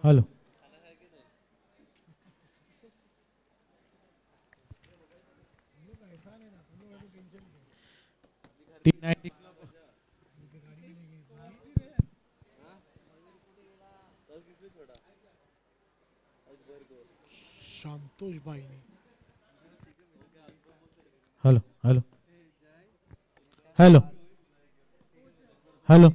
Hello T90 Santosh भाई ने hello hello hello hello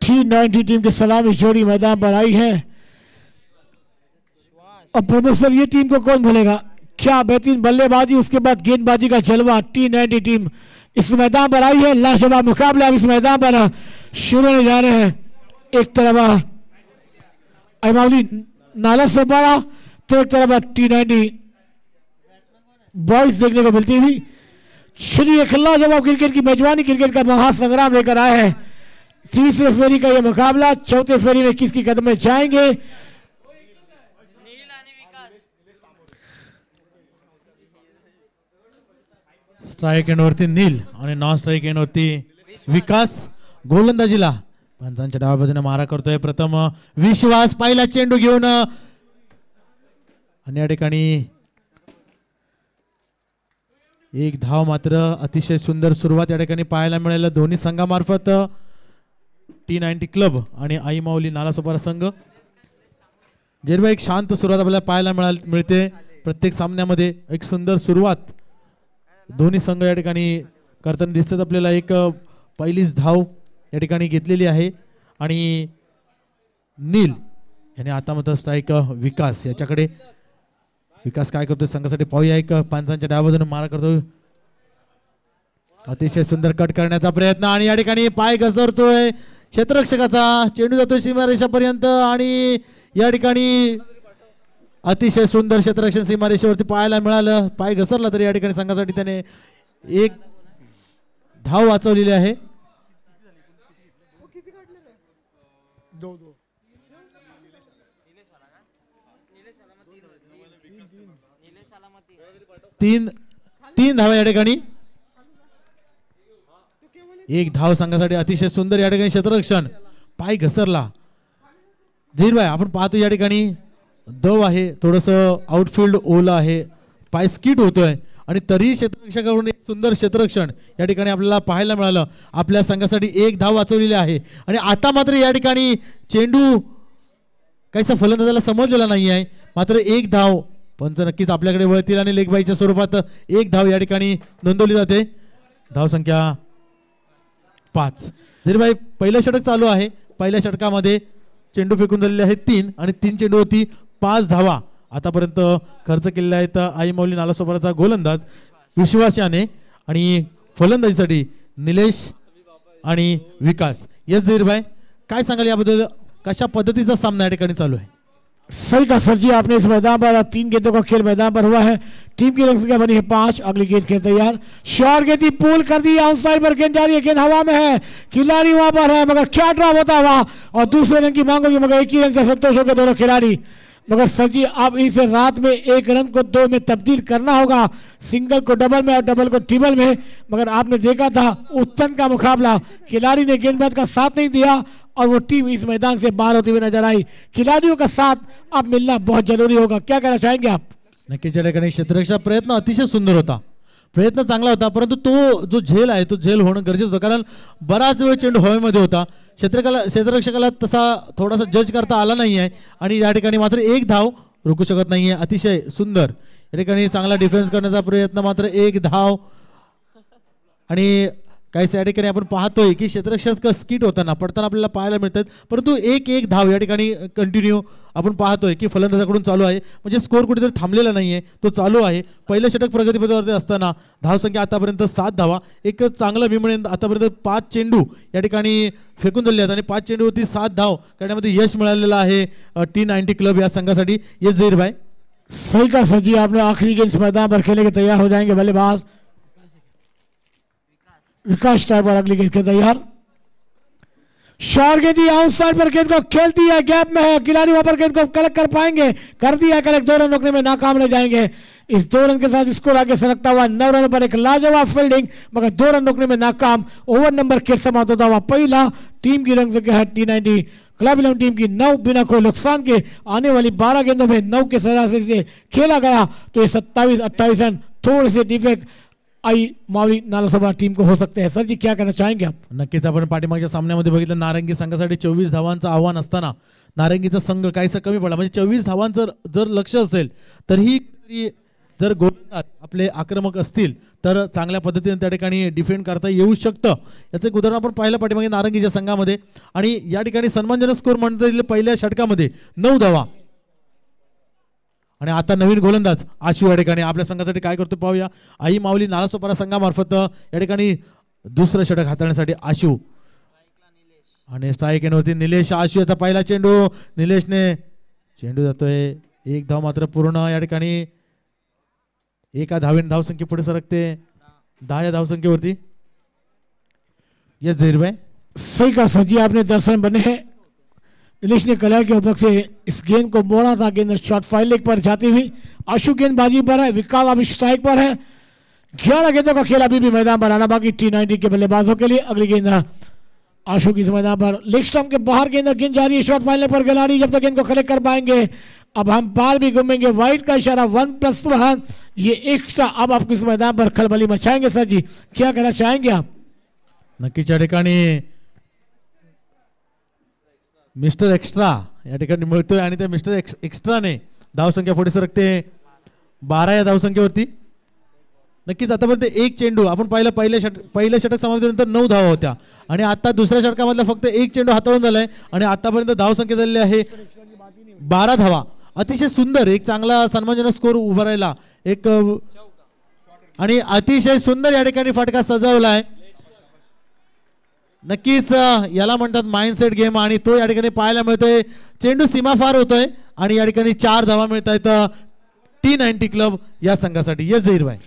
T90 team के सलामी जोड़ी मैदान पर आई है और प्रोफेसर ये टीम को कौन भूलेगा। क्या बेहतरीन बल्लेबाजी, उसके बाद गेंदबाजी का जलवा। T90 टीम इस मैदान पर आई है। लाजवाब मुकाबला इस मैदान पर शुरू होने जा रहे हैं। एक तरफ आईमावली नाला से बड़ा तो एक तरफ T90 बॉयज देखने को मिलती हुई। चलिए खिला जवाब क्रिकेट की मेजबानी क्रिकेट का महासंग्राम लेकर आए हैं। तीसरे फेरी का यह मुकाबला, चौथे फेरी में किसकी कदम में जाएंगे। स्ट्राइक एंडवरती नील आणि नॉन स्ट्राइक एंडवरती विकास. गोलंदाजीला पंचांच्या डाव्या बाजूने मारा करतोय प्रथम विश्वास. पहिला चेंडू घेऊन आणि या ठिकाणी एक धाव मात्र. अतिशय सुंदर सुरुवात या ठिकाणी पाहायला मिळालं दोन्ही संघामार्फत. T90 क्लब आणि आईमावली नालासोपारा संघ. जेव्हा एक शांत सुरुवात आपल्याला पाहायला मिळते प्रत्येक सामन्यामध्ये. एक सुंदर सुरुवात दोन्ही संघ या ठिकाणी करताना दिसतात आपल्याला. एक पहिलीच धाव या ठिकाणी घेतलेली आहे आणि नील याने आता मात्र स्ट्राइक विकास याच्याकडे. विकास काय करतोय संघासाठी पाहूया. एक पंचांच्या डाव्या बाजूने मारा करतोय. अतिशय सुंदर कट करण्याचा प्रयत्न आणि या ठिकाणी पाय घसरतोय क्षेत्ररक्षकाचा. चेंडू जातोय सीमारेषापर्यंत आणि या ठिकाणी अतिशय सुंदर क्षेत्ररक्षण सीमारेषेवरती पाहायला मिळालं. पाय घसरला तरी या ठिकाणी संघासाठी त्याने एक धाव वाचवलेली आहे. तीन धावा या ठिकाणी. एक धाव संघासाठी. अतिशय सुंदर या ठिकाणी क्षेत्ररक्षण. पाय घसरला. धीरभाई आपण पाहतो या ठिकाणी दव आहे, थोडस आउटफील्ड ओला आहे, पाय स्किट होतोय आणि तरी क्षेत्ररक्षकाकडून एक सुंदर क्षेत्ररक्षण या ठिकाणी आपल्याला पाहायला मिळालं. आपल्या संघासाठी एक धाव वाचवलेली आहे आणि आता मात्र या ठिकाणी चेंडू काहीसा फलंदाजाला समजलेला नाही आहे. मात्र एक धाव पंच नक्कीच आपल्याकडे वळतील आणि लेगबाईच्या स्वरूपात एक धाव या ठिकाणी नोंदवली जाते. धाव संख्या 5. जरीभाई पहिलं षटक चालू आहे. पहिल्या षटकामध्ये चेंडू फेकून झालेले आहेत 3 आणि 3 चेंडूवरती 5 धावा आतापर्यंत खर्च केलेल्या आहेत. आईमावली नालासोपाराचा गोलंदाज विश्वास याने आणि फलंदाजीसाठी निलेश आणि विकास. यस जरीभाई काय सांगाल याबद्दल, कशा पद्धतीचा सामना या ठिकाणी चालू आहे. सही का सर जी आपने इस मैदान पर 3 गेंदों का खेल मैदान पर हुआ है। टीम की रंग संख्या बनी है 5। अगली गेंद खेल तैयार। शॉर्ट गेंद पुल कर दी, आउट साइड पर गेंद जा रही है, गेंद हवा में है, खिलाड़ी वहां पर है मगर क्या ड्रॉप होता हुआ और दूसरे रन की मांग होगी मगर एक ही रन से संतोष हो गए दोनों खिलाड़ी। मगर सर जी अब इस रात में 1 रन को 2 में तब्दील करना होगा, सिंगल को डबल में और डबल को ट्रिपल में। मगर आपने देखा था उत्तन का मुकाबला, खिलाड़ी ने गेंदबाज का साथ नहीं दिया और वो टीम इस मैदान से बाहर होती हुई नजर आई। खिलाड़ियों का साथ अब मिलना बहुत जरूरी होगा, क्या कहना चाहेंगे आप? नक्कीच या ठिकाणी क्षेत्ररक्षक प्रयत्न अतिशय सुंदर होता, प्रयत्न चांगला होता, परंतु तो जो झेल आहे तो झेल होणं गरजेचं होतं कारण बराच वेळ चेंडू हवेमध्ये होता. क्षेत्ररक्षकाला तसा थोडासा जज करता आला नाही आहे आणि या ठिकाणी मात्र एक धाव रोखू शकत नाही आहे. अतिशय सुंदर या ठिकाणी चांगला डिफेन्स करण्याचा प्रयत्न, मात्र एक धाव. आणि काही या ठिकाणी आपण पाहतोय की क्षेत्ररक्षक स्किट होताना पडताना आपल्याला पाहायला मिळतात, परंतु एक धाव या ठिकाणी कंटिन्यू आपण पाहतोय की फलंदाजाकडून चालू आहे, म्हणजे स्कोर कुठेतरी थांबलेला नाहीये, तो चालू आहे. पहिलं षटक प्रगतीपथावरती असताना धावसंख्या आतापर्यंत 7 धावा, एक चांगला विमळेन आतापर्यंत 5 चेंडू या ठिकाणी फेकून दिले आहेत आणि 5 चेंडूवरती 7 धाव करण्यामध्ये यश मिळालेलं आहे T90 क्लब या संघासाठी. ये जहीर भाई सही का सर जी आपने आखिरी गेंद मैदान पर खेलने के तैयार हो जाएंगे बल्लेबाज विकास टाइपर अगली गेंद के तैयार। शॉर्ट गेंद आउटसाइड पर गेंद को खेलती है, गैप में है खिलाड़ी, वहां पर गेंद को कलेक्ट कर पाएंगे, कर दिया कलेक्ट, 2 रन रोकने में नाकाम रह जाएंगे। इस 2 रन के साथ स्कोर आगे सरकता हुआ 9 रन पर एक लाजवाब फील्डिंग, मगर 2 रन रोकने में नाकाम। ओवर नंबर खेल समाप्त होता हुआ पहला। टीम की रन संख्या है T90 क्लब 11 टीम की 9, बिना कोई नुकसान के आने वाली 12 गेंदों में 9 के सरासरी से खेला गया, तो ये 27-28 रन थोड़े से डिफेक्ट आई मावळी नालासोबा टीम को हो सकते हैं। सर जी क्या कहना चाहेंगे आप? नक्कीच आपण पाठीमागच्या सामन्यामध्ये बघितलं नारंगी संघासाठी 24 धावांचं आव्हान असताना नारंगीचा संघ काहीसा कमी पडला, म्हणजे 24 धावांचं जर लक्ष असेल तरीही जर गोलंदाज आपले आक्रमक असतील तर चांगल्या पद्धतीने त्या ठिकाणी डिफेंड करता येऊ शकतं। याचं एक उदाहरण आपण पाहिलं पाठीमागे नारंगीच्या संघामध्ये, आणि या ठिकाणी सन्मानजनक स्कोर म्हणता येईल पहिल्या षटकामध्ये 9 धावा। आणि आता नवीन गोलंदाज आशू या ठिकाणी आपल्या संघासाठी काय करतो पाहूया। आई माऊली नालासोपारा संघामार्फत या ठिकाणी दुसरं षटक हाताळण्यासाठी आशू, आणि स्ट्राईक एंडवरती निलेश। आशू याचा पहिला चेंडू, निलेशने चेंडू जातोय, 1 धाव मात्र पूर्ण। या ठिकाणी एका धावेने धावसंख्या पुढे सरकते 10 या धावसंख्येवरती। यस जहीर भाई, सही कहा सर जी, आपने 10 रन बने हैं। निलेश ने कला के ऊपर से इस गेंद को मोड़ा था, गेंद शॉर्ट फाइल लेग पर जाती हुई। आशु गेंदबाजी पर है, विकास अभी स्ट्राइक पर है। 11 गेंदों का खेल अभी भी मैदान पर आना बाकी T90 के बल्लेबाजों के लिए। अगली गेंद आशु की इस मैदान पर लेग स्टंप के बाहर गेंद जा रही है शॉर्ट फाइल लेग पर, खिलाड़ी जब तक गेंद को कलेक्ट कर पाएंगे। अब हम बार भी घूमेंगे, वाइड का इशारा 1+1 ये एक्स्ट्रा अब आपको इस मैदान पर खलबली मचाएंगे। सर जी क्या कहना चाहेंगे आप? नक्कीच या ठिकाणी मिस्टर एक्स्ट्रा या ठिकाणी मिळतोय, आणि त्या मिस्टर एक्स्ट्राने धावसंख्या पुढे सरकते 12 या धावसंख्येवरती। नक्कीच आतापर्यंत एक चेंडू आपण पाहिलं, पहिल्या षटक समाप्तीनंतर 9 धावा होत्या, आणि आता दुसऱ्या षटकामधला फक्त एक चेंडू हाताळून झालाय, आणि आतापर्यंत धावसंख्या झालेली आहे 12 धावा। अतिशय सुंदर एक चांगला सन्मानजनक स्कोर उभा राहिला एक, आणि अतिशय सुंदर या ठिकाणी फटका सजवलाय। नक्कीच याला म्हणतात माइंडसेट गेम, आणि तो या ठिकाणी पाहायला मिळतोय। चेंडू सीमापार होतोय आणि या ठिकाणी 4 धावा मिळत आहेत T90 क्लब या संघासाठी। यस जहीर भाई,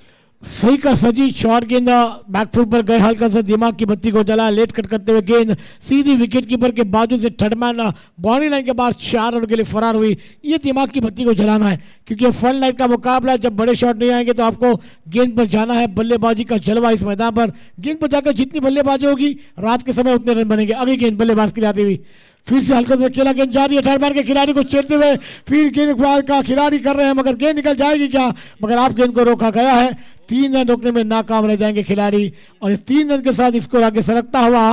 सही का सजी, शॉर्ट गेंद बैकफुट पर गए, हल्का सा दिमाग की बत्ती को जला, लेट कट करते हुए गेंद सीधी विकेट कीपर के बाजू से थर्डमैन बाउंड्री लाइन के बाद 4 रन के लिए फरार हुई। ये दिमाग की बत्ती को जलाना है, क्योंकि फ्रंट लाइन का मुकाबला, जब बड़े शॉट नहीं आएंगे तो आपको गेंद पर जाना है। बल्लेबाजी का जलवा इस मैदान पर, गेंद पर जाकर जितनी बल्लेबाजी होगी रात के समय उतने रन बनेंगे। अभी गेंद बल्लेबाज के लिए आती हुई, फिर से हल्का से खेला, गेंद जा रही है थर्ड मैन के खिलाड़ी को छेड़ते हुए, फिर गेंद का खिलाड़ी कर रहे हैं, मगर गेंद निकल जाएगी क्या? मगर आप गेंद को रोका गया है। 3 रन रोकने में नाकाम रह जाएंगे खिलाड़ी, और इस 3 रन के साथ स्कोर आगे सरकता हुआ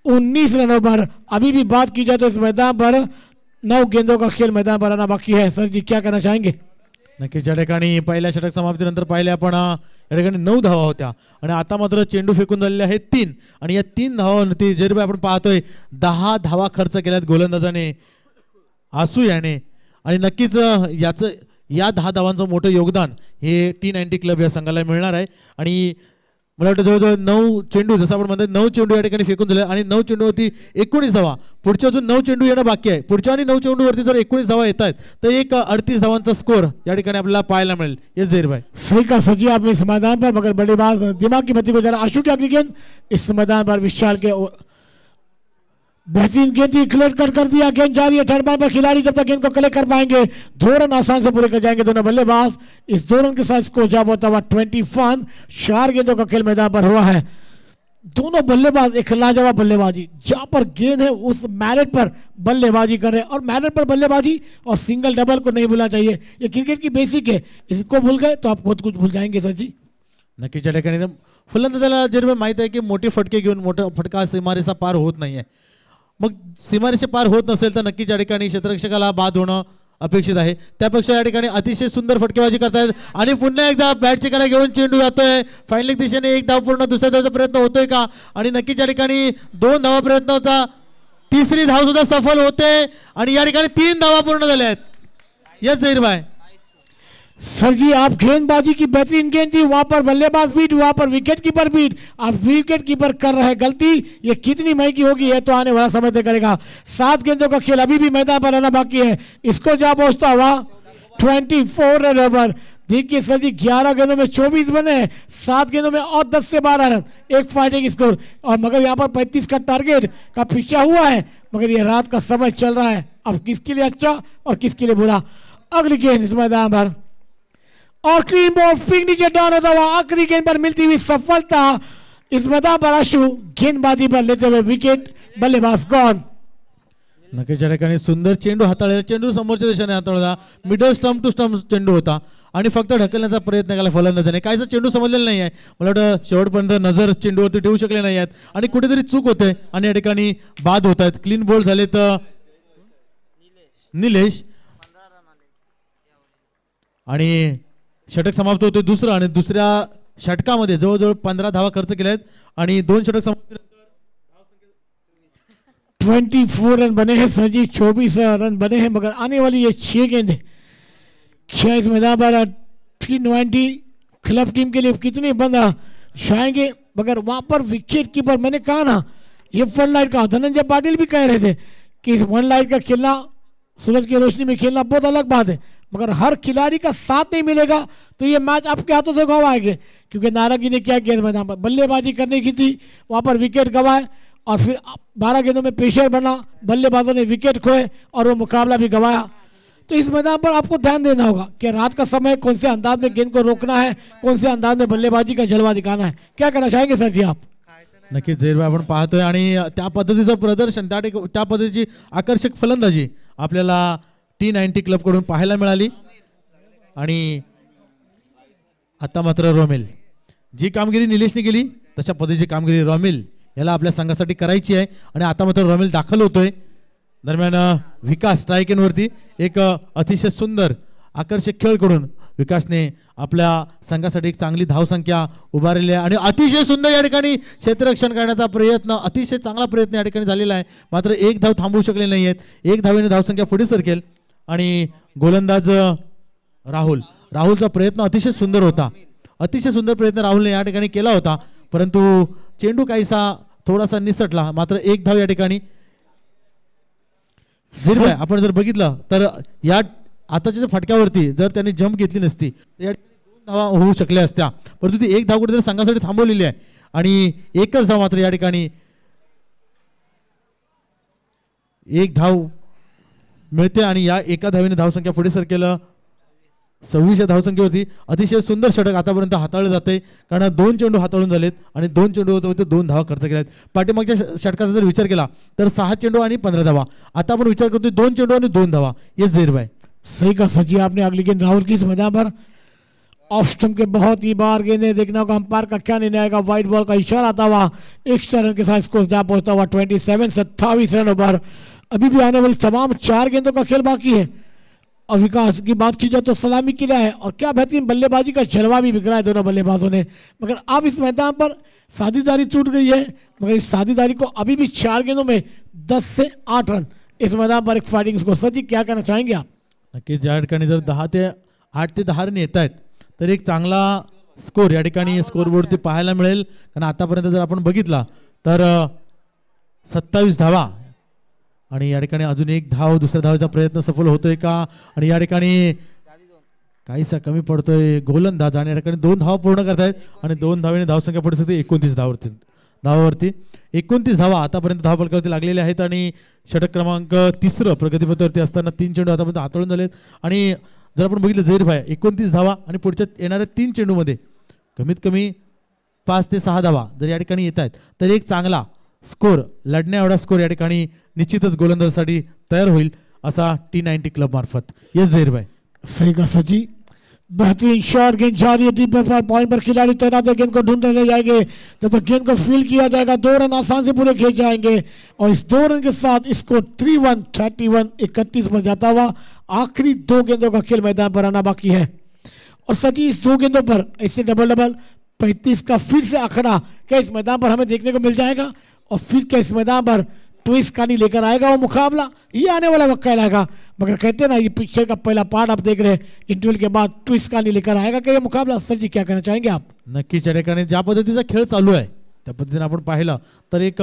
19 रनों पर। अभी भी बात की जाए तो इस मैदान पर 9 गेंदों का खेल मैदान पर आना बाकी है। सर जी क्या कहना चाहेंगे? नक्कीच या ठिकाणी पहिल्या षटक समाप्तीनंतर पाहिले आपण या ठिकाणी 9 धावा होत्या, आणि आता मात्र चेंडू फेकून झालेले आहेत 3, आणि या 3 धावांवरती जरीबाई आपण पाहतोय 10 धावा खर्च केल्यात गोलंदाजाने आसू याने, आणि नक्कीच याचं या 10 धावांचं मोठं योगदान हे T90 क्लब या संघाला मिळणार आहे। आणि मला वाटतं जवळजवळ 9 चेंडू, जसं आपण म्हणतो 9 चेंडू या ठिकाणी फेकून झाले, आणि 9 चेंडूवरती 19 धावा, पुढच्या अजून 9 चेंडू येणं बाकी आहे। पुढच्या आणि 9 चेंडूवरती जर 19 धावा येत आहेत तर एक 38 धावांचा स्कोर या ठिकाणी आपल्याला पाहायला मिळेल। ये जहीर भाई, सही का सजी आपने इस मैदान पर, मगर बल्लेबाज दिमाग की बत्ती को जला। आशु की अगली गेंद इस मैदान पर विशाल के बेहतरीन गेंद क्लियर कर दिया, गेंद जा रही है थर्ड मैन पर, खिलाड़ी जब तक गेंद को कलेक्ट कर पाएंगे 2 रन आसान से पूरे कर जाएंगे दोनों बल्लेबाज। इस 2 रन के साथ स्कोर जा होता हुआ 21। 4 गेंदों का खेल मैदान पर हुआ है। दोनों बल्लेबाज एक लाजवाब बल्लेबाजी, जहां पर गेंद है उस मैरिट पर बल्लेबाजी कर रहे हैं, और मैरिट पर बल्लेबाजी और सिंगल डबल को नहीं भूलना चाहिए। ये क्रिकेट की बेसिक है, इसको भूल गए तो आप बहुत कुछ भूल जाएंगे। सर जी नक्कीच या ठिकाणी फलंदाजाला जरीबाई माहित आहे की मोठे फटके घेऊन मोठा फटका सीमारेषा पार होत नाहीये, मग सीमारेषा पार होत नसेल तर नक्कीच या ठिकाणी क्षेत्ररक्षकाला बाद होणं अपेक्षित आहे। त्यापेक्षा या ठिकाणी अतिशय सुंदर फटकेबाजी करतायत, आणि पुन्हा एकदा बॅटची कडा घेऊन चेंडू जातोय फाईन लेग दिशेने। 1 धाव पूर्ण, दुसऱ्या धावाचा प्रयत्न होतोय का? आणि नक्कीच या ठिकाणी 2 धावा प्रयत्न होता, 3री धाव सुद्धा सफल होते, आणि या ठिकाणी 3 धावा पूर्ण झाल्या आहेत। यस जहीर भाई, सर जी आप गेंदबाजी की बेहतरीन गेंद थी, वहां पर बल्लेबाज बीट, वहां पर विकेट कीपर बीट। आप विकेट कीपर कर रहे हैं गलती, ये कितनी महंगी होगी है तो आने वाला समय तय करेगा। 7 गेंदों का खेल अभी भी मैदान पर आना बाकी है। इसको जा पहुंचता हुआ 24 रन ओवर। देखिए सर जी 11 गेंदों में 24 बने, 7 गेंदों में और 10 से 12 रन, एक फाइटिंग स्कोर। और मगर यहाँ पर 35 का टारगेट का पीछा हुआ है, मगर ये रात का समय चल रहा है, अब किसके लिए अच्छा और किसके लिए बुरा। अगली गेंद इस मैदान पर और क्लीन बॉल, फिर नीचे डाउन होता हुआ आखिरी गेंद पर मिलती हुई सफलता इस मैदान पर आशु गेंदबाजी पर लेते हुए विकेट, बल्लेबाज गॉन। नक्कीच या ठिकाणी सुंदर चेंडू हाताळला, चेंडू समोरच्या दिशेने हाताळला, मिडल स्टंप टू स्टंप चेंडू होता आणि फक्त ढकलण्याचा प्रयत्न केला फलंदाजाने, काहीच चेंडू समजलेला नाही आहे, मला वाटतं शेवटपर्यंत नजर चेंडूवरती ठेवू शकले नाही आहेत आणि कुठेतरी चूक होते आणि या ठिकाणी बाद होत आहेत। क्लीन बॉल झाले तर निलेश आणि षटक समाप्त होते दुसरं, आणि दुसऱ्या षटकामध्ये जवळजवळ 15 धावा खर्च केल्या आहेत आणि 2 षटक समाप्त 24 रन बने हैं सर जी, 24 रन बने हैं, मगर आने वाली ये 6 गेंद 6 इस मैदान पर T20 क्लब टीम के लिए कितने बंदा जाएंगे, मगर वहां पर विकेट कीपर मैंने कहा ना ये वन लाइट का, धनंजय पाटिल भी कह रहे थे कि इस वन लाइट का खेलना, सूरज की रोशनी में खेलना बहुत अलग बात है, मगर हर खिलाड़ी का साथ नहीं मिलेगा तो ये मैच आपके हाथों से गंवाएंगे। क्योंकि नारंगी ने क्या किया मैदान पर, बल्लेबाजी करने की थी, वहां पर विकेट गंवाए और फिर 12 गेंदों में प्रेशर बना, बल्लेबाजों ने विकेट खोए और वो मुकाबला भी गंवाया। तो इस मैदान पर आपको ध्यान देना होगा कि रात का समय कौन से अंदाज में गेंद को रोकना है, कौन से अंदाज में बल्लेबाजी का जलवा दिखाना है, क्या कहना चाहेंगे सर जी आप? नक्कीच जैर आपण पाहतोय आणि त्या पद्धतीचं प्रदर्शन, त्या पद्धतीची आकर्षक फलंदाजी आपल्याला T90 क्लब कडून पाहायला मिळाली। आणि आता मात्र रोमेल, जी कामगिरी निलेशने केली तशा पद्धतीची कामगिरी रोमेल याला आपल्या संघासाठी करायची आहे आणि आता मात्र रोमेल दाखल होतोय। दरम्यान विकास स्ट्राइक वरती एक अतिशय सुंदर आकर्षक खेळ करून विकासने आपल्या संघासाठी एक चांगली धावसंख्या उभारलेली आहे आणि अतिशय सुंदर या ठिकाणी क्षेत्ररक्षण करण्याचा प्रयत्न, अतिशय चांगला प्रयत्न या ठिकाणी झालेला आहे, मात्र एक धाव थांबवू शकले नाही आहेत। एक धावेने धावसंख्या पुढे सरकेल आणि गोलंदाज राहुलचा प्रयत्न अतिशय सुंदर होता, अतिशय सुंदर प्रयत्न राहुलने या ठिकाणी केला होता, परंतु चेंडू काहीसा थोडासा निसटला, मात्र एक धाव या ठिकाणी झिरवाय। आपण जर बघितलं तर या आताच्या फटक्यावरती जर त्यांनी जंप घेतली नसती तर या ठिकाणी 2 धावा होऊ शकल्या असत्या, परंतु ती एक धाव कुठेतरी संघासाठी थांबवलेली आहे आणि एकच धाव मात्र या ठिकाणी एक धाव मिळते आणि या एका धावेने धावसंख्या पुढे सरकेल 26 या धावसंख्येवरती। अतिशय सुंदर षटक आतापर्यंत हाताळलं जाते, कारण 2 चेंडू हाताळून झालेत आणि 2 चेंडू होते 2 धावा खर्च केल्यात। पाठीमागच्या षटकाचा जर विचार केला तर 6 चेंडू आणि 15 धावा, आता आपण विचार करतोय 2 चेंडू आणि 2 धावा। ये ज़ेरबाई सही कहा सची आपने। अगली गेंद राहुल की इस मैदान पर ऑफ स्टंप के बहुत ही बार गेंदें, देखना होगा अंपायर का क्या निर्णय आएगा। व्हाइट बॉल का इशारा आता हुआ एक्स्ट्रा रन के साथ स्कोर जा पहुंचता हुआ 27 से 28 रन ओवर। अभी भी आने वाली तमाम 4 गेंदों का खेल बाकी है और विकास की बात की जाए तो सलामी किला है और क्या बेहतरीन बल्लेबाजी का जलवा भी बिखरा है दोनों बल्लेबाजों ने, मगर अब इस मैदान पर साझेदारी टूट गई है, मगर इस साझेदारी को अभी भी 4 गेंदों में 10 से 8 रन इस मैदान पर एक फाइटिंग स्कोर। सचिन क्या कहना चाहेंगे आप? नक्कीच या ठिकाणी जर 8 ते 10 रन येत आहेत तर एक चांगला स्कोर या ठिकाणी स्कोरबोर्डवरती पाहायला मिळेल, कारण आतापर्यंत जर आपण बघितला तर 27 धावा आणि या ठिकाणी अजून एक धाव दुसऱ्या धावेचा प्रयत्न सफल होतोय का, आणि या ठिकाणी काहीसा कमी पडतोय गोलंदाज आणि या ठिकाणी 2 धावा पूर्ण करतायत आणि 2 धावेने धावसंख्या पडू शकते 29 धावावरती 29 धावा आतापर्यंत धावफलकावरती लागलेल्या आहेत आणि षटक क्रमांक 3 प्रगतीपथावरती असताना 3 चेंडू आतापर्यंत हाताळून झालेत। आणि जर आपण बघितलं ज़ेरबाई 29 धावा आणि पुढच्या येणाऱ्या 3 चेंडूमध्ये कमीत कमी 5 ते 6 धावा जर या ठिकाणी येत आहेत तर एक चांगला स्कोर, लढण्या एवढा स्कोर या ठिकाणी निश्चितच गोलंदाजासाठी तयार होईल असा T90 क्लब मार्फत। ये ज़ेरबाई सही का सची, बेहतरीन शॉट, गेंद जा रही है डीप पर, पॉइंट पर खिलाड़ी तैनात है, गेंद को ढूंढने ले जाएंगे जब तक गेंद को फील किया जाएगा 2 रन आसान से पूरे खींच जाएंगे और इस 2 रन के साथ स्कोर 31 पर जाता हुआ आखिरी 2 गेंदों का खेल मैदान पर आना बाकी है। और सची इस 2 गेंदों पर ऐसे डबल 35 का फिर से आंकड़ा क्या इस मैदान पर हमें देखने को मिल जाएगा और फिर क्या इस मैदान पर ट्विस्ट का नहीं लेकर आएगा वो मुकाबला, ये आने वाला वक्त कहलाएगा। मगर कहते हैं ना ये पिक्चर का पहला पार्ट आप देख रहे हैं, इंटरवल के बाद ट्विस्ट का नहीं लेकर आएगा क्या ये मुकाबला? सर जी क्या कहना चाहेंगे आप? नक्कीच या ठिकाणी ज्या पद्धतीचा खेळ चालू आहे त्या पद्धतीने आपण पाहिलं तर एक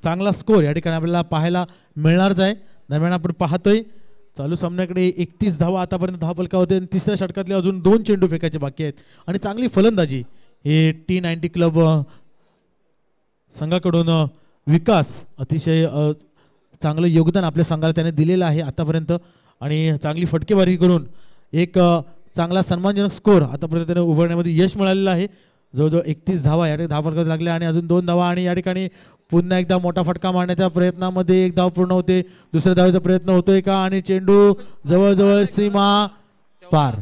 चांगला स्कोर या ठिकाणी आपल्याला पाहायला मिळणारच आहे। दरम्यान आपण पाहतोय चालू सामन्याकडे 31 धावा आतापर्यंत धाव फलकावरती आणि तिसऱ्या षटकातले अजून 2 चेंडू फेकायचे बाकी आहेत आणि चांगली फलंदाजी हे T90 क्लब संघाकडून विकास अतिशय चांगलं योगदान आपल्या संघाला त्याने दिलेलं आहे आतापर्यंत आणि चांगली फटकेबारी करून एक चांगला सन्मानजनक स्कोर आतापर्यंत त्याने उभारण्यामध्ये यश मिळालेलं आहे. जवळजवळ 31 धावा या ठिकाणी धाव फलकावर लागल्या आणि अजून 2 धावा आणि या ठिकाणी पुन्हा एकदा मोठा फटका मारण्याच्या प्रयत्नामध्ये एक धाव पूर्ण होते. दुसऱ्या धावेचा प्रयत्न होतोय का आणि चेंडू जवळजवळ सीमा पार.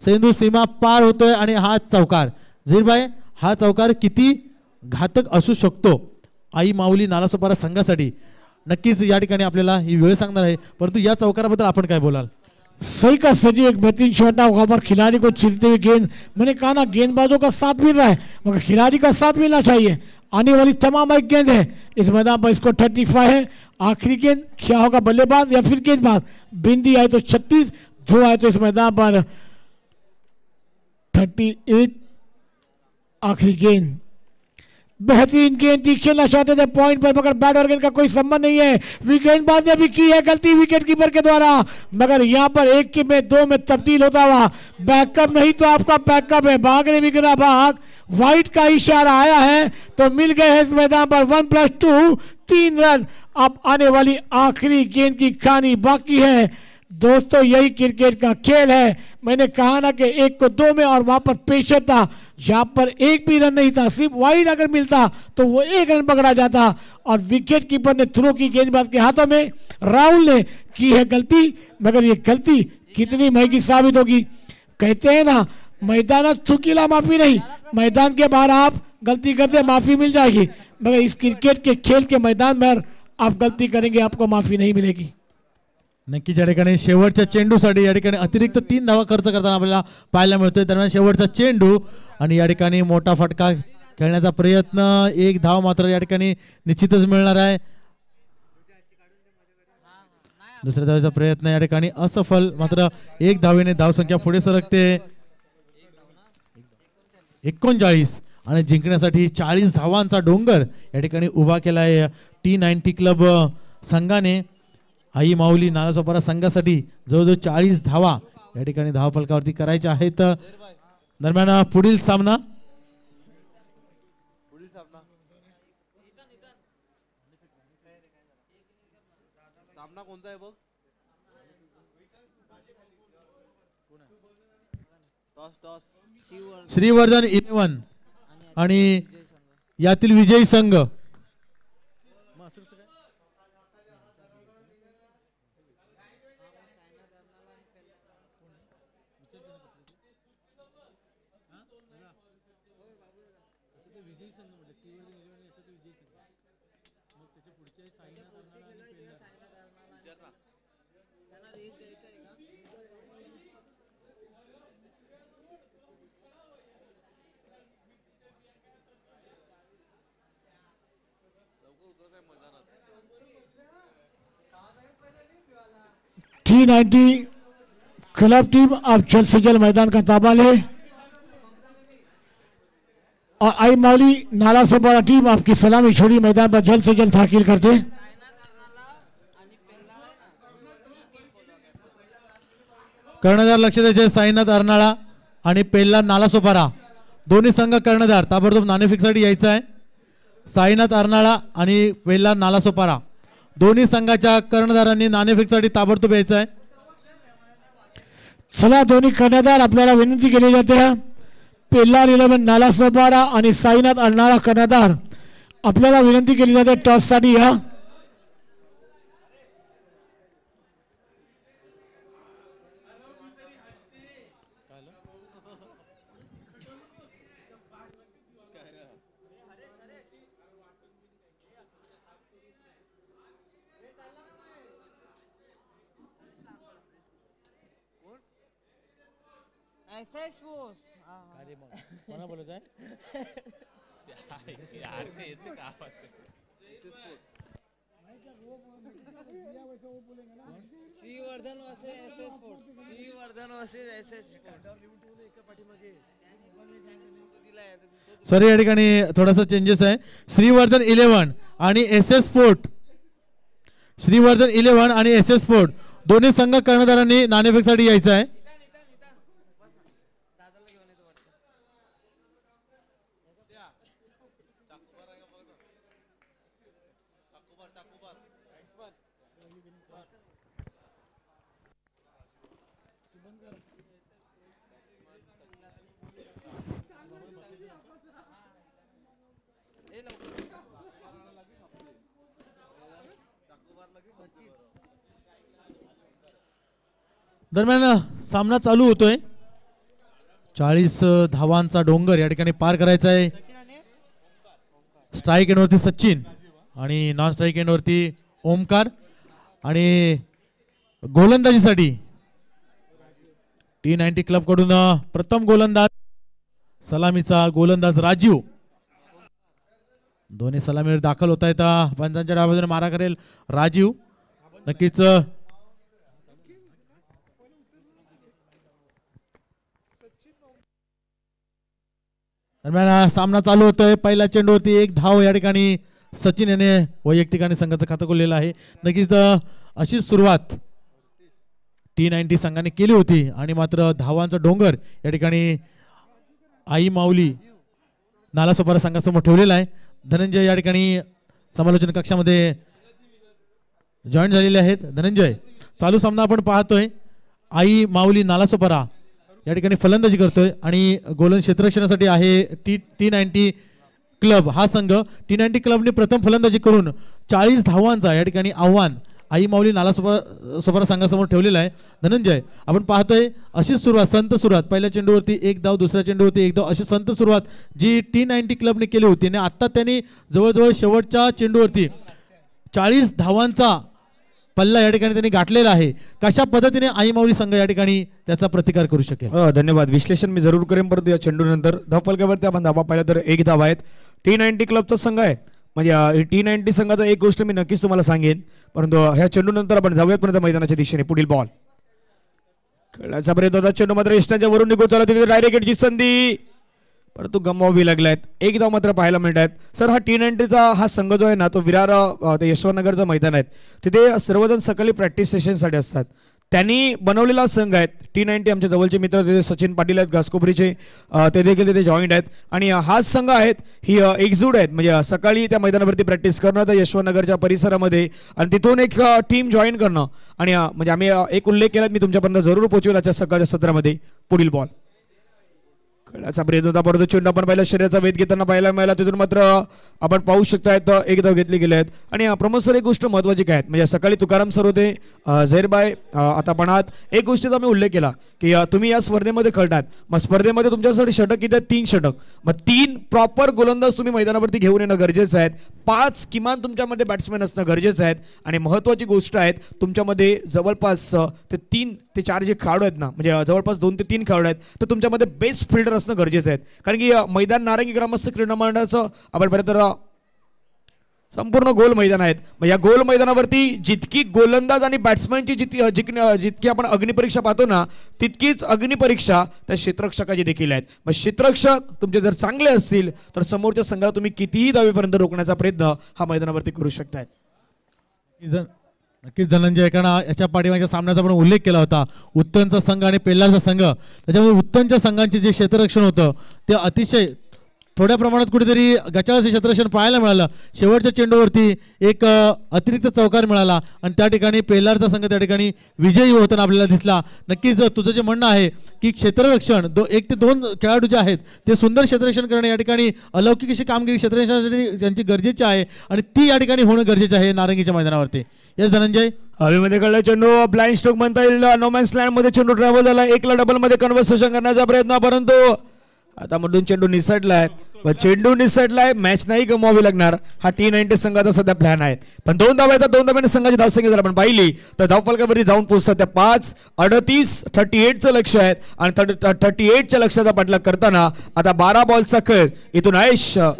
चेंडू सीमा पार होतोय आणि हा चौकार झीरभाई हा चौकार किती घातक असू शकतो आई माऊली नालासोपारा संघासाठी नक्कीच या ठिकाणी आपल्याला ही वेळ सांगणार आहे. परंतु या चौकाराबद्दल आपण काय बोलाल? सही का सजी एक बेहतरीन शॉट है वहाँ पर खिलाड़ी को छिलते हुए गेंद मैंने कहा ना गेंदबाजों का साथ मिल रहा है मगर खिलाड़ी का साथ मिलना चाहिए. आने वाली तमाम एक गेंद है इस मैदान पर इसको 35 है. आखिरी गेंद क्या होगा बल्लेबाज या फिर गेंदबाज बिंदी आए तो 36 जो आए तो इस मैदान पर 38. आखिरी गेंद बेहतरीन गेंद थी खेलना चाहते थे पॉइंट पर मगर बैट और गेंद का कोई संबंध नहीं है. विकेटबाज ने भी की है गलती विकेट कीपर के द्वारा मगर यहां पर 1 में 2 में तब्दील होता हुआ बैकअप नहीं तो आपका बैकअप है. भागने भी गिरा भाग वाइट का इशारा आया है तो मिल गए हैं इस मैदान पर 1+2 3 रन. अब आने वाली आखिरी गेंद की कहानी बाकी है दोस्तों. यही क्रिकेट का खेल है. मैंने कहा ना कि 1 को 2 में और वहां पर प्रेशर था जहां पर एक भी रन नहीं था. सिर्फ वाइड अगर मिलता तो वो 1 रन पकड़ा जाता और विकेट कीपर ने थ्रो की गेंदबाज के हाथों में. राहुल ने की है गलती मगर ये गलती कितनी महंगी साबित होगी. कहते हैं ना मैदान चुकीला माफी नहीं मैदान के बाहर आप गलती करते माफी मिल जाएगी मगर इस क्रिकेट के खेल के मैदान में आप गलती करेंगे आपको माफी नहीं मिलेगी. नक्कीच या ठिकाणी शेवटच्या चेंडूसाठी या ठिकाणी अतिरिक्त 3 धावा खर्च करताना आपल्याला पाहायला मिळतोय. दरम्यान शेवटचा चेंडू आणि या ठिकाणी मोठा फटका खेळण्याचा प्रयत्न 1 धाव मात्र या ठिकाणी निश्चितच मिळणार आहे. दुसऱ्या धावेचा प्रयत्न या ठिकाणी असफल मात्र 1 धावेने धावसंख्या पुढे सरकते 39 आणि जिंकण्यासाठी 40 धावांचा डोंगर या ठिकाणी उभा केलाय T90 क्लब संघाने. आई माऊली नालासोपारा संघासाठी जवळजवळ 40 धावा या ठिकाणी धाव फलकावरती करायच्या आहेत. दरम्यान पुढील सामना कोणता आहे बघ. श्रीवर्धन 11 आणि यातील विजयी संघ T90 क्लब टीम अब जल्द से जल्द मैदान का ताबा ले और आई माऊली नालासोपारा टीम आपकी सलामी छोड़ी मैदान पर जल्द से जल्द दाखिल करते. कर्णधार लक्ष द्यायचे साईनाथ अर्नाळा आणि पेल्ला नालासोपारा दोन्ही संघ कर्णधार ताबडतोब नाणेफेकसाठी यायचं आहे. साईनाथ अर्नाळा आणि पेल्ला नालासोपारा दोन्ही संघाच्या कर्णधारांनी नाणेफेकसाठी ताबडतोब यायचं आहे. चला दोन्ही कर्णधार आपल्याला विनंती केली जाते. पेल्लार 11 नालासोपारा आणि साईनाथ अर्नाळा कर्णधार आपल्याला विनंती केली जाते टॉस साठी या. सॉरी या ठिकाणी थोडासा चेंजेस आहे. श्रीवर्धन 11 आणि SS स्पोर्ट श्रीवर्धन 11 आणि SS स्पोर्ट दोन्ही संघ कर्णधारांनी नाणेफेकसाठी यायचं आहे. दरम्यान सामना चालू होतोय. 40 धावांचा डोंगर या ठिकाणी पार करायचा आहे. स्ट्राईक एंडवरती सचिन आणि नॉन स्ट्राईक एंडवरती ओमकार आणि गोलंदाजीसाठी T90 क्लब कडून प्रथम गोलंदाज सलामीचा गोलंदाज राजीव. दोन्ही सलामीवर दाखल होत आहेत. पंचांच्या डाव्या बाजूने मारा करेल राजीव. नक्कीच दरम्यान सामना चालू होतोय. पहिल्या चेंडूवरती एक धाव या ठिकाणी सचिन याने वैयक्तिक आणि संघाचं खातं खोललेलं आहे. नक्कीच अशी सुरुवात T90 संघाने केली होती आणि मात्र धावांचा डोंगर या ठिकाणी आई माऊली नालासोपारा संघासमोर ठेवलेला आहे. धनंजय या ठिकाणी समालोचन कक्षामध्ये जॉईन झालेले आहेत. धनंजय, चालू सामना आपण पाहतोय. आई माऊली नालासोपारा या ठिकाणी फलंदाजी करतोय आणि गोलंदाज क्षेत्ररक्षणासाठी आहे T90 क्लब हा संघ. T90 क्लबने प्रथम फलंदाजी करून 40 धावांचा या ठिकाणी आव्हान आई माऊली नालासोपारा संघासमोर ठेवलेला आहे. धनंजय, आपण पाहतोय अशी सुरुवात, संत सुरुवात. पहिल्या चेंडूवरती एक धाव, दुसऱ्या चेंडूवरती एक धाव, अशी संत सुरुवात जी T90 क्लबने केली होती आणि आता त्यांनी जवळजवळ शेवटच्या चेंडूवरती 40 धावांचा पल्ला या ठिकाणी त्यांनी गाठलेला आहे. कशा पद्धतीने आई माऊली संघ या ठिकाणी त्याचा प्रतिकार करू शकेल? धन्यवाद. विश्लेषण मी जरूर करेन, परंतु या चेंडूनंतर धावफलकावरती आपण धावा पाहिला तर एक धाव आहेत. T90 क्लबचा संघ आहे. म्हणजे T90 संघाचा एक गोष्ट मी नक्कीच तुम्हाला सांगेन, परंतु ह्या चेंडूनंतर आपण जाऊयात पर्यंत मैदानाच्या दिशेने. पुढील बॉल खेळायचा प्रयत्न होता. चेंडू मात्र यष्टांच्या वरून निघून चालला. तिथे डायरेक्टची संधी परंतु गमवावी लागल्यात. एक धाव मात्र पाहायला मिळत आहेत. सर, हा T90चा हा संघ जो आहे ना, तो विरार ते यशवंतनगरचं मैदान आहे. तिथे सर्वजण सकाळी प्रॅक्टिस सेशनसाठी असतात. त्यांनी बनवलेला संघ आहे T90. आमचे जवळचे मित्र तिथे सचिन पाटील आहेत घासकोपरीचे, ते देखील तिथे जॉईंट आहेत. आणि हाच संघ आहेत, ही एकजूट आहेत. म्हणजे सकाळी त्या मैदानावरती प्रॅक्टिस करणं त्या यशवंतनगरच्या परिसरामध्ये आणि तिथून एक टीम जॉईन करणं. आणि म्हणजे आम्ही एक उल्लेख केला, मी तुमच्यापर्यंत जरूर पोहोचवेल आजच्या सकाळच्या सत्रामध्ये. पुढील बॉल खेळाचा प्रयत्न होता, परंतु चेंडू आपण पहिला शरीराचा वेध घेताना पाहायला मिळाला. तिथून मात्र आपण पाहू शकतायत एक धाव घेतली गेले आहेत. आणि प्रमोद सर, एक गोष्ट महत्त्वाची काय म्हणजे सकाळी तुकाराम सर होते, झैरबाई आता पण आहात. एक गोष्टीचा मी उल्लेख केला की तुम्ही या स्पर्धेमध्ये खेळतात. मग स्पर्धेमध्ये तुमच्यासाठी षटक किती आहेत? 3 षटक. मग 3 प्रॉपर गोलंदाज तुम्ही मैदानावरती घेऊन येणं गरजेचं आहे. 5 किमान तुमच्यामध्ये बॅट्समॅन असणं गरजेचं आहे. आणि महत्त्वाची गोष्ट आहे, तुमच्यामध्ये जवळपास 3 ते 4 जे खेळाडू आहेत ना, म्हणजे जवळपास 2 ते 3 खेळाडू आहेत, तर तुमच्यामध्ये बेस्ट फिल्डर असणं गरजेचं आहे. कारण की मैदान नारंगी ग्रामस्थ क्रीडा मंडळाचं आपण पर्यंत संपूर्ण गोल मैदान आहेत. मग या गोल मैदानावरती जितकी गोलंदाज आणि बॅट्समॅनची जितकी आपण अग्निपरीक्षा पाहतो ना, तितकीच अग्निपरीक्षा त्या क्षेत्ररक्षकाची देखील आहेत. मग क्षेत्ररक्षक तुमचे जर चांगले असतील तर समोरच्या संघाला तुम्ही कितीही धावेपर्यंत रोखण्याचा प्रयत्न हा मैदानावरती करू शकतायत. नक्कीच धनंजय, कारण याच्या पाठीमागच्या सामन्याचा आपण उल्लेख केला होता. उत्तनचा संघ आणि पेल्लारचा संघ, त्याच्यामुळे उत्तनच्या संघांचे जे क्षेत्ररक्षण होतं ते अतिशय थोड्या प्रमाणात कुठेतरी गचाळाचे क्षेत्ररक्षण पाहायला मिळालं. शेवटच्या चेंडूवरती एक अतिरिक्त चौकार मिळाला आणि त्या ठिकाणी पेल्लारचा संघ त्या ठिकाणी विजयी होताना आपल्याला दिसला. नक्कीच तुझं जे म्हणणं आहे की क्षेत्ररक्षण 1 ते 2 खेळाडू जे आहेत ते सुंदर क्षेत्ररक्षण करणे या ठिकाणी अलौकिक अशी कामगिरी क्षेत्ररक्षणासाठी त्यांची गरजेची आहे आणि ती या ठिकाणी होणं गरजेचं आहे नारंगीच्या मैदानावरती. येस धनंजय, हवेमध्ये कळलं चेंडू ब्लाइंड स्ट्रोक म्हणता येईल. नोमॅन्स लँड मध्ये चेंडू ट्रॅव्हल झाला. 1ला डबल मध्ये कन्व्हर्सेशन करण्याचा प्रयत्न, परंतु आता मधून चेंडू निसटलाय. चेंडू निसटलाय, मॅच नाही गमवावी लागणार. हा T90 संघाचा सध्या प्लॅन आहे. पण 2 धावा येतात. 2 धाव्याने संघाची धावसंख्या जर आपण पाहिली तर धावफलकावरती जाऊन पोहोचतात त्या 5. 38चं लक्ष आहे आणि 38च्या लक्षाचा पाठलाग करताना आता 12 बॉलचा खेळ इथून आहे.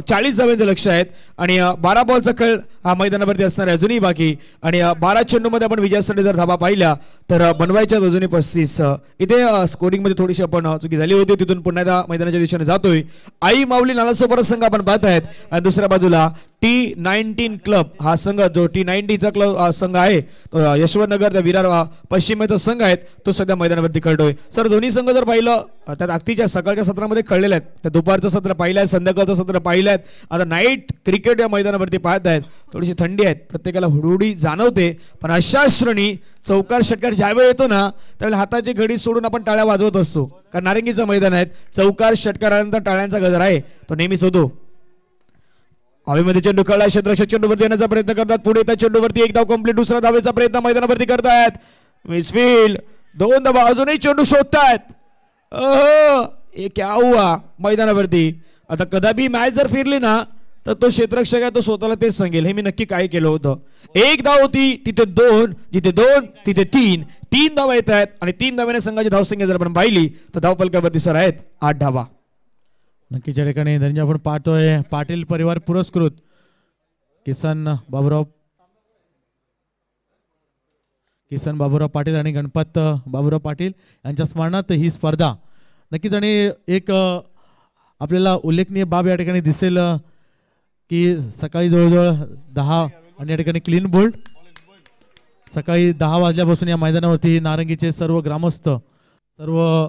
40 धाव्यांचं लक्ष आहेत आणि 12 बॉलचा खेळ हा मैदानावरती असणार आहे अजूनही बाकी. आणि 12 चेंडूमध्ये आपण विजयासाठी जर धावा पाहिल्या तर बनवायच्या अजूनही 35. इथे स्कोरिंगमध्ये थोडीशी आपण चुकी झाली होती. तिथून पुन्हा एकदा मैदानाच्या दिशेने जातोय. आई माऊली नालासोपारा संघ आपण पाहत आहेत आणि दुसऱ्या बाजूला T19 क्लब हा संघ जो T19चा क्लब संघ आहे तो यशवंतनगर त्या विरार पश्चिमेचा संघ आहे तो सध्या मैदानावरती खेळतोय. सर दोन्ही संघ जर पाहिलं त्या ताकदीच्या सकाळच्या सत्रामध्ये खेळलेले आहेत, त्या दुपारचं सत्र पाहिलं आहे, संध्याकाळचं सत्र पाहिलं आहे, आता नाईट क्रिकेट या मैदानावरती पाहत आहेत. थोडीशी थंडी आहे, प्रत्येकाला हुडहुडी जाणवते, पण अशा श्रेणी चौकार षटकार ज्यावेळी येतो ना त्यावेळेला हाताची घडी सोडून आपण टाळ्या वाजवत असतो, कारण नारंगीचं मैदान आहे. चौकार षटकारानंतर टाळ्यांचा गजर आहे तो नेहमीच होतो. हवेमध्ये चेंडू खेळला, क्षेत्ररक्षक चेंडूवरती येण्याचा प्रयत्न करतात, पुढे त्या चेंडूवरती एक धाव कंप्लीट, दुसरा धावेचा प्रयत्न मैदानावरती करतायत. मिसफील्ड 2 धावा, अजूनही चेंडू शोधतायत. हे क्या हुआ मैदानावरती. आता कदापि मॅच जर फिरली ना तर तो क्षेत्ररक्षक आहे तो स्वतःला तेच सांगेल हे मी नक्की काय केलं होतं. एक धाव होती तिथे 2, जिथे 2 तिथे 3 धावा येत आहेत आणि 3 धाव्याने संघाची धावसंख्या जर आपण पाहिली तर धावफलकावरती सर आहेत 8 धावा. नक्कीच या ठिकाणी धनंजय आपण पाहतोय पाटील परिवार पुरस्कृत किसन बाबूराव पाटील आणि गणपत बाबूराव पाटील यांच्या स्मरणार्थ ही स्पर्धा नक्कीच. आणि एक आपल्याला उल्लेखनीय बाब या ठिकाणी दिसेल की सकाळी जवळजवळ 10 आणि या ठिकाणी क्लीन बोल्ड सकाळी 10 वाजल्यापासून या मैदानावरती नारंगीचे सर्व ग्रामस्थ सर्व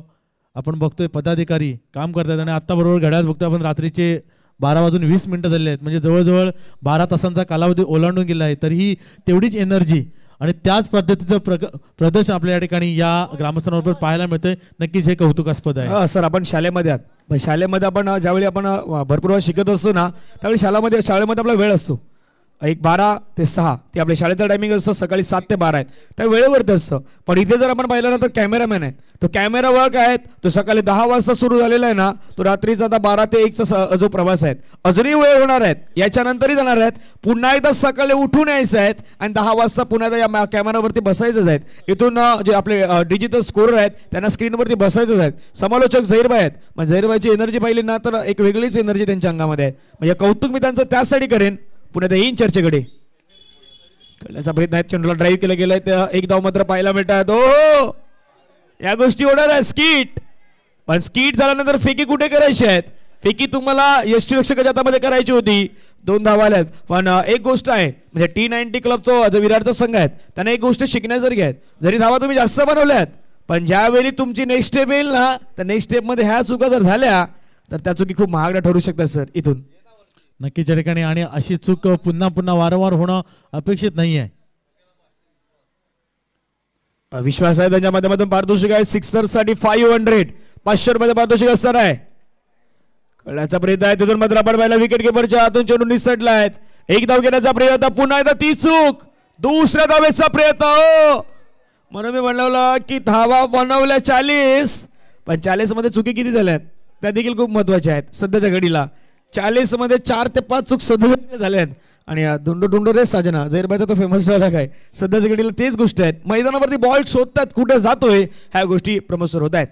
आपण बघतोय पदाधिकारी काम करतात आणि आता बरोबर घड्याळ बघतोय आपण रात्रीचे 12:20 झालेले आहेत, म्हणजे जवळजवळ 12 तासांचा कालावधी ओलांडून गेला आहे. तरीही तेवढीच एनर्जी आणि त्याच पद्धतीचं प्रदर्शन आपल्या या ठिकाणी या ग्रामस्थांबरोबर पाहायला मिळतंय. नक्कीच हे कौतुकास्पद आहे. सर आपण शाळेमध्ये आहात, शाळेमध्ये आपण ज्यावेळी आपण भरपूर वेळ शिकत असतो ना त्यावेळी शाळेमध्ये आपला वेळ असतो 12 ते 6 ते आपल्या शाळेचा टायमिंग असतं, सकाळी 7 ते 12 आहेत त्या वेळेवरती असतं. पण इथे जर आपण पाहिलं ना तर कॅमेरामॅन आहे, तो कॅमेरा वर्क आहेत तो सकाळी 10 वाजता सुरू झालेला आहे ना, तो रात्रीचा आता 12 ते 1चा जो प्रवास आहे अजूनही वेळ होणार आहेत, याच्यानंतरही जाणार आहेत. पुन्हा एकदा सकाळी उठून यायचं आहेत आणि 10 वाजता पुन्हा एकदा या कॅमेरावरती बसायचंच आहेत. इथून जे आपले डिजिटल स्कोरर आहेत त्यांना स्क्रीनवरती बसायचंच आहेत. समालोचक झहीरभाई आहेत, मग झहीरभाईची एनर्जी पाहिली ना तर एक वेगळीच एनर्जी त्यांच्या अंगामध्ये आहे. म्हणजे कौतुक मी त्यांचं त्यासाठी करेन. पुण्यात येईन चर्चेकडे खेळण्याचा प्रयत्न आहे, चेंडूला ड्राईव्ह केला गेलाय, एक धाव मात्र पाहायला मिळतात. ओ या गोष्टी होणार आहे स्कीट, पण स्कीट झाल्यानंतर फेकी कुठे करायची आहेत, फेकी तुम्हाला यष्टीरक्षकाच्या हातामध्ये करायची होती. 2 धावा आल्यात. पण एक गोष्ट आहे म्हणजे T19 क्लबचा जो विरारचा संघ आहे त्यांना एक गोष्ट शिकण्यासारखी आहे. जरी धावा तुम्ही जास्त बनवल्यात पण ज्यावेळी तुमची नेक्स्ट स्टेप येईल ना तर नेक्स्ट स्टेपमध्ये ह्या चुका जर झाल्या तर त्या चुकी खूप महागड्या ठरू शकतात सर इथून. नक्कीच या ठिकाणी आणि अशी चूक पुन्हा वारंवार होणं अपेक्षित नाही आहे. विश्वास आहे त्यांच्या माध्यमातून पारितोषिक आहे सिक्सरसाठी 500 रुपये पारितोषिक असणार आहे. कळण्याचा प्रयत्न आहे तिथून मात्र आपण पाहिला विकेट किपरच्या हातून चेंडू निसटला आहे. एक धाव घेण्याचा प्रयत्न, पुन्हा एकदा ती चूक, दुसऱ्या धावेचा प्रयत्न. म्हणून मी म्हणलं की धावा बनवल्या 40 पण 40 मध्ये चुकी किती झाल्यात त्या देखील खूप महत्वाच्या आहेत सध्याच्या घडीला. 40 मध्ये 4 ते 5 चूक सध्या झाल्यात. आणि धुंडो रे साजना झहीरभाईचा तो फेमस डायलॉग आहे, सध्याच्या घडीला तेच गोष्ट आहेत. मैदानावरती बॉल शोधतात कुठे जातोय ह्या गोष्टी प्रमोसर होत आहेत.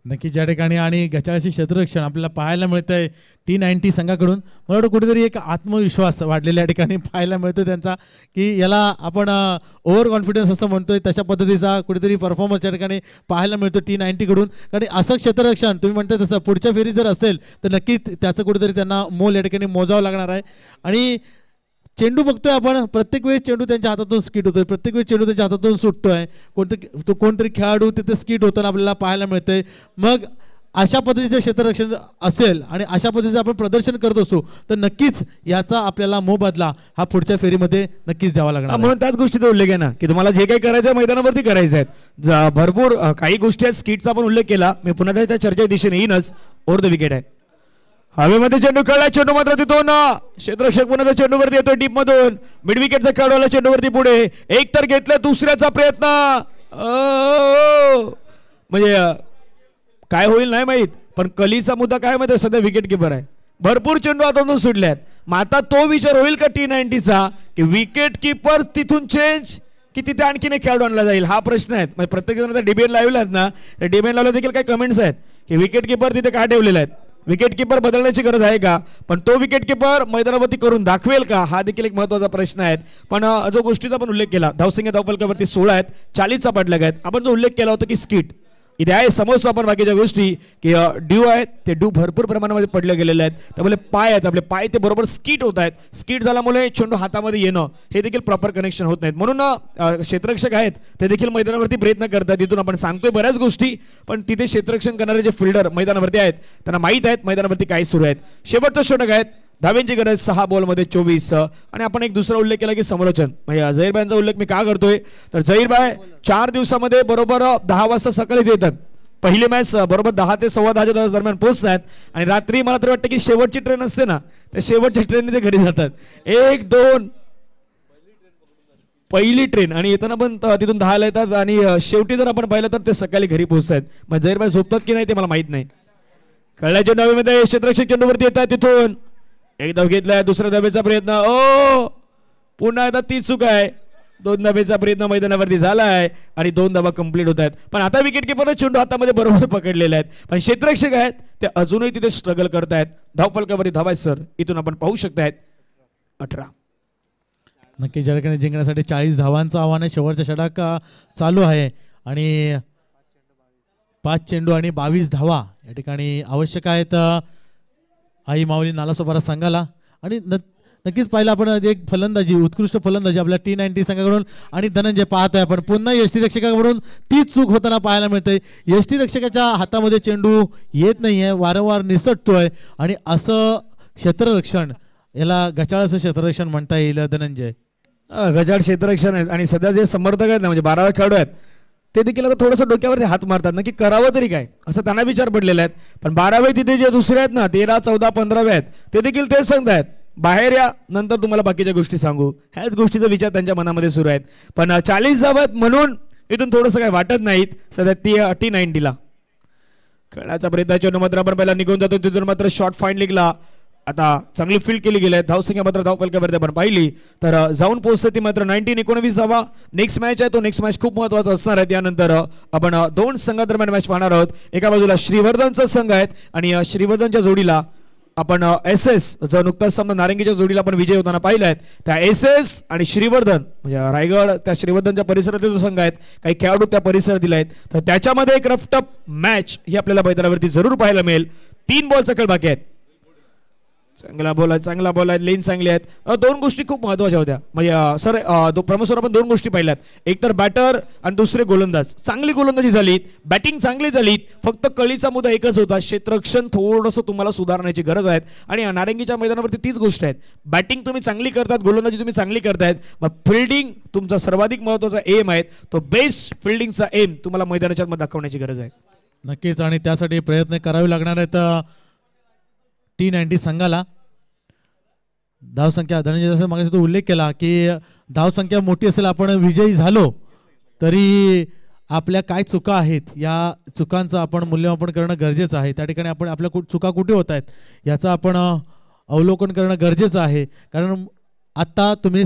नक्कीच या ठिकाणी आणि गचाळाशी क्षेत्ररक्षण आपल्याला पाहायला मिळतंय T19 संघाकडून. मला वाटतं कुठेतरी एक आत्मविश्वास वाढलेल्या या ठिकाणी पाहायला मिळतो त्यांचा, की याला आपण ओव्हर कॉन्फिडन्स असं म्हणतोय तशा पद्धतीचा कुठेतरी परफॉर्मन्स या ठिकाणी पाहायला मिळतो T19 कडून. कारण असं क्षेत्ररक्षण तुम्ही म्हणताय तसं पुढच्या फेरी जर असेल तर नक्कीच त्याचं कुठेतरी त्यांना मोल या ठिकाणी मोजावं लागणार आहे. आणि चेंडू बघतोय आपण प्रत्येक वेळेस चेंडू त्यांच्या हातातून स्किट होतोय, प्रत्येक वेळेस चेंडू त्यांच्या हातातून सुटतोय. कोणतरी खेळाडू तिथे स्किट होताना आपल्याला पाहायला मिळतंय. मग अशा पद्धतीचं क्षेत्ररक्षण असेल आणि अशा पद्धतीचं आपण प्रदर्शन करत असू तर नक्कीच याचा आपल्याला मोबदला हा पुढच्या फेरीमध्ये नक्कीच द्यावा लागणार. म्हणून त्याच गोष्टीचा उल्लेख आहे ना की तुम्हाला जे काही करायचं आहे मैदानावरती करायचं आहे. भरपूर काही गोष्टी आहेत, स्किटचा पण उल्लेख केला मी, पुन्हा त्या चर्चेच्या दिशेने येईनच. ओव्हर द विकेट आहे, हवेमध्ये चेंडू खेळला, चेंडू मात्र तिथून क्षेत्ररक्षक पुन्हा त्या चेंडूवरती येतोय डीप मधून. मिड विकेटचा खेळाडूला चेंडूवरती पुढे एक तर घेतलं, दुसऱ्याचा प्रयत्न म्हणजे काय होईल नाही माहित. पण कलीचा मुद्दा काय माहिती सध्या विकेट किपर आहे, भरपूर चेंडू हातातून सुटल्यात. मग आता तो विचार होईल का T19चा की विकेट किपर तिथून चेंज की तिथे आणखीन एक खेळाडू आणला जाईल, हा प्रश्न आहे. म्हणजे प्रत्येक जण डीबीएन लावले आहेत ना, त्या डीबीएन लावले देखील काही कमेंट्स आहेत की विकेट किपर तिथे का ठेवलेले आहेत, विकेट किपर बदलण्याची गरज आहे का. पण तो विकेट किपर मैदानावरती करून दाखवेल का, हा देखील एक महत्त्वाचा प्रश्न आहे. पण जो गोष्टीचा पण उल्लेख केला, धावसंख्या धावफलकावरती 16 आहेत, 40चा पाठलाग आहेत. आपण जो उल्लेख केला होता की स्किट, इथे आहे समोर आपण बाकीच्या गोष्टी की ड्यू आहेत ते ड्यू भरपूर प्रमाणामध्ये पडले गेलेले आहेत. त्यामुळे पाय आहेत आपले पाय ते बरोबर स्किट होत आहेत. स्किट झाल्यामुळे चेंडू हातामध्ये येणं हे देखील प्रॉपर कनेक्शन होत नाहीत. म्हणून क्षेत्ररक्षक आहेत ते देखील मैदानावरती प्रयत्न करतात. तिथून आपण सांगतोय बऱ्याच गोष्टी पण तिथे क्षेत्ररक्षण करणारे जे फिल्डर मैदानावरती आहेत त्यांना माहीत आहेत मैदानावरती काय सुरू आहेत. शेवटचं षटक आहेत. धाब्यांची गरज 6 बॉलमध्ये 24. आणि आपण एक दुसरा उल्लेख केला की समालोचन म्हणजे झहीरबाईंचा उल्लेख मी का करतोय तर झहीरबाई 4 दिवसामध्ये बरोबर 10 वाजता सकाळी येतात. पहिली मॅच बरोबर 10 ते 10:15 दरम्यान पोहोचतात आणि रात्री मला तरी वाटतं की शेवटची ट्रेन असते ना त्या शेवटच्या ट्रेनने ते घरी जातात. 1-2 पहिली ट्रेन आणि येताना पण तिथून 10ला येतात आणि शेवटी जर आपण पाहिलं तर ते सकाळी घरी पोहोचतात. मग झहीरबाई झोपतात की नाही ते मला माहित नाही. कळल्याच्या डावीमध्ये क्षेत्ररक्षक चेंडूवरती येतात. तिथून एक धाव घेतलाय. दुसऱ्या धावेचा प्रयत्न पुन्हा एकदा तीच चूक आहे. 2 धावेचा प्रयत्न मैदानावरती झाला आहे आणि 2 धावा कंप्लीट होत आहेत. पण आता विकेट किपर चेंडू हातामध्ये बरोबर पकडलेले आहेत पण क्षेत्ररक्षक आहेत ते अजूनही तिथे स्ट्रगल करतायत. धावफलकावरती धावा सर इथून आपण पाहू शकतायत 18. नक्कीच या ठिकाणी जिंकण्यासाठी 40 धावांचं आव्हान आहे. शेवटचा षटक चालू आहे आणि 5 चेंडू आणि 22 धावा या ठिकाणी आवश्यक आहेत आई माऊली नालासोपारा संघाला. आणि नक्कीच पाहिलं आपण एक फलंदाजी उत्कृष्ट फलंदाजी आपल्या T90 संघाकडून आणि धनंजय पाहतोय आपण पुन्हा यष्टी रक्षकाकडून तीच चूक होताना पाहायला मिळते. यष्टी रक्षकाच्या हातामध्ये चेंडू येत नाहीये वारंवार निसटतोय आणि असं क्षेत्ररक्षण याला गचाळाचं क्षेत्ररक्षण म्हणता येईल. धनंजय गजाड क्षेत्ररक्षण आहेत आणि सध्या जे समर्थक आहेत ना म्हणजे 12 खेळाडू आहेत ते देखील आता थोडंसं डोक्यावरती हात मारतात ना की करावं तरी काय असं त्यांना विचार पडलेले आहेत. पण 12वे तिथे जे दुसरे आहेत ना 13, 14, 15वे आहेत ते देखील तेच सांगतायत बाहेर या नंतर तुम्हाला बाकीच्या गोष्टी सांगू. ह्याच गोष्टीचा विचार त्यांच्या मनामध्ये सुरू आहेत. पण 40 धावात म्हणून इथून थोडंसं काही वाटत नाहीत सध्या T90ला. खेळाचा प्रयत्न चेंडू मात्र आपण पहिला निघून जातो. तिथून मात्र शॉर्ट फाईन लिगला आता चांगली फील्ड केली गेली आहे. धावसंख्या मात्र धावफलकावरती आपण पाहिली तर जाऊन पोहोचते ती मात्र 19-19 धावा. नेक्स्ट मॅच आहे तो नेक्स्ट मॅच खूप महत्त्वाचा असणार आहे. त्यानंतर आपण 2 संघादरम्यान मॅच पाहणार आहोत. एका बाजूला श्रीवर्धनचा संघ आहेत आणि श्रीवर्धनच्या जोडीला आपण SS जो नुकताच सामना नारंगीच्या जोडीला आपण विजय होताना पाहिला आहे त्या SS आणि श्रीवर्धन म्हणजे रायगड त्या श्रीवर्धनच्या परिसरातील जो संघ आहेत काही खेळाडू त्या परिसरातील आहेत तर त्याच्यामध्ये एक रफटप मॅच ही आपल्याला मैदानावरती जरूर पाहायला मिळेल. 3 बॉलचा खेळ बाकी आहेत. चांगला बॉल आहे लेन चांगली आहेत. 2 गोष्टी खूप महत्त्वाच्या होत्या म्हणजे सर प्रमोद सर आपण 2 गोष्टी पाहिल्यात. एक तर बॅटर आणि दुसरे गोलंदाज. चांगली गोलंदाजी झाली बॅटिंग चांगली झाली. फक्त कळीचा मुद्दा एकच होता क्षेत्ररक्षण थोडंसं तुम्हाला सुधारण्याची गरज आहे आणि नारंगीच्या मैदानावरती तीच गोष्ट आहे. बॅटिंग तुम्ही चांगली करतात गोलंदाजी तुम्ही चांगली करतायत मग फिल्डिंग तुमचा सर्वाधिक महत्त्वाचा एम आहे. तो बेस्ट फिल्डिंगचा एम तुम्हाला मैदानाच्या मध्ये दाखवण्याची गरज आहे. नक्कीच आणि त्यासाठी प्रयत्न करावे लागणार आहेत T90 संघाला. धावसंख्या धनंजय जसं मागे तो उल्लेख केला की धावसंख्या मोठी असेल आपण विजयी झालो तरी आपल्या काय चुका आहेत या चुकांचं आपण मूल्यमापन करणं गरजेचं आहे. त्या ठिकाणी आपण आपल्या चुका कुठे होत आहेत याचं आपण अवलोकन करणं गरजेचं आहे. कारण आत्ता तुम्ही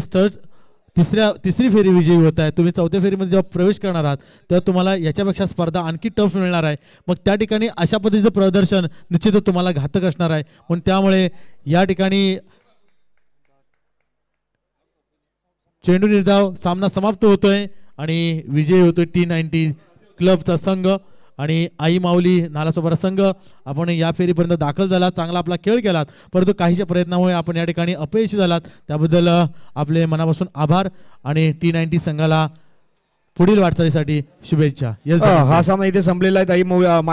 तिसरी फेरी विजयी होत आहे. तुम्ही 4थ्या फेरीमध्ये जेव्हा प्रवेश करणार आहात तेव्हा तुम्हाला याच्यापेक्षा स्पर्धा आणखी टफ मिळणार आहे. मग त्या ठिकाणी अशा पद्धतीचं प्रदर्शन निश्चितच तुम्हाला घातक असणार आहे. पण त्यामुळे या ठिकाणी चेंडू निर्धाव सामना समाप्त होतोय आणि विजयी होतोय T90 क्लबचा संघ आणि आई माऊली नालासोपारा संघ. आपण या फेरीपर्यंत दाखल झालात चांगला आपला खेळ केलात परंतु काहीच्या प्रयत्नामुळे आपण या ठिकाणी अपयशी झालात त्याबद्दल आपले मनापासून आभार आणि T90 संघाला पुढील वाटचालीसाठी शुभेच्छा. हा सामना इथे संपलेला आहे.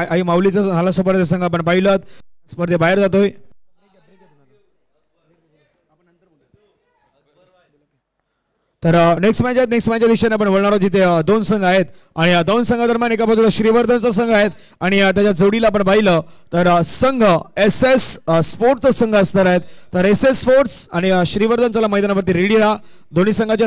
आई माऊलीचा नालासोपारा संघ आपण पाहिलं स्पर्धेबाहेर जातोय. तर नेक्स्ट मॅच नेक्स्ट दिशेने आपण वळणार आहोत जिथे 2 संघ आहेत आणि या 2 संघादरम्यान एका बाजूला श्रीवर्धनचा संघ आहेत आणि त्याच्या जोडीला आपण पाहिलं तर संघ SS स्पोर्ट्सचा संघ असणार आहेत. तर SS स्पोर्ट्स आणि श्रीवर्धन चला मैदानावरती रेडी राहा. दोन्ही संघाचे